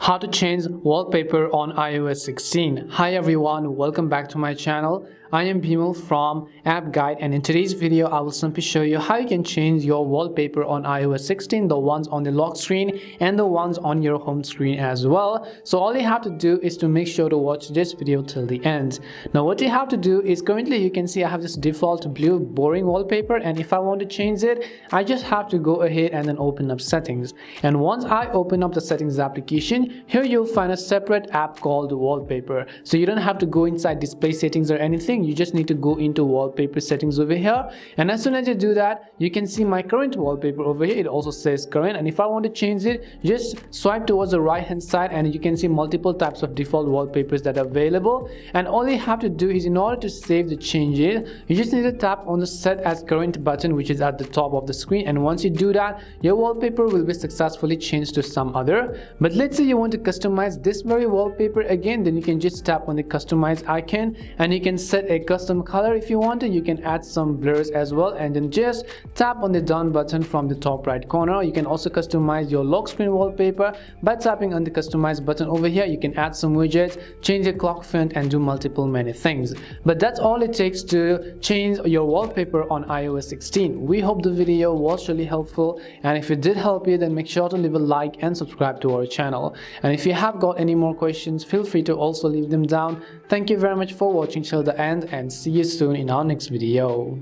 How to change wallpaper on iOS 16. Hi everyone, welcome back to my channel. I am Bimal from App Guide, and in today's video I will simply show you how you can change your wallpaper on iOS 16, the ones on the lock screen and the ones on your home screen as well. So all you have to do is to make sure to watch this video till the end. Now what you have to do is, currently you can see I have this default blue boring wallpaper, and if I want to change it, I just have to go ahead and then open up settings. And once I open up the settings application, here you'll find a separate app called wallpaper. So you don't have to go inside display settings or anything. You just need to go into wallpaper settings over here, and as soon as you do that, you can see my current wallpaper over here. It also says current, and if I want to change it, just swipe towards the right hand side and you can see multiple types of default wallpapers that are available. And all you have to do is, in order to save the changes, you just need to tap on the set as current button, which is at the top of the screen, and once you do that, your wallpaper will be successfully changed to some other. But let's say you want to customize this very wallpaper again, then you can just tap on the customize icon and you can set a custom color if you want to. You can add some blurs as well, and then just tap on the done button from the top right corner. You can also customize your lock screen wallpaper by tapping on the customize button over here. You can add some widgets, change the clock font, and do many things. But that's all it takes to change your wallpaper on iOS 16. We hope the video was really helpful, and if it did help you, then make sure to leave a like and subscribe to our channel. And if you have got any more questions, feel free to also leave them down. Thank you very much for watching till the end, and see you soon in our next video.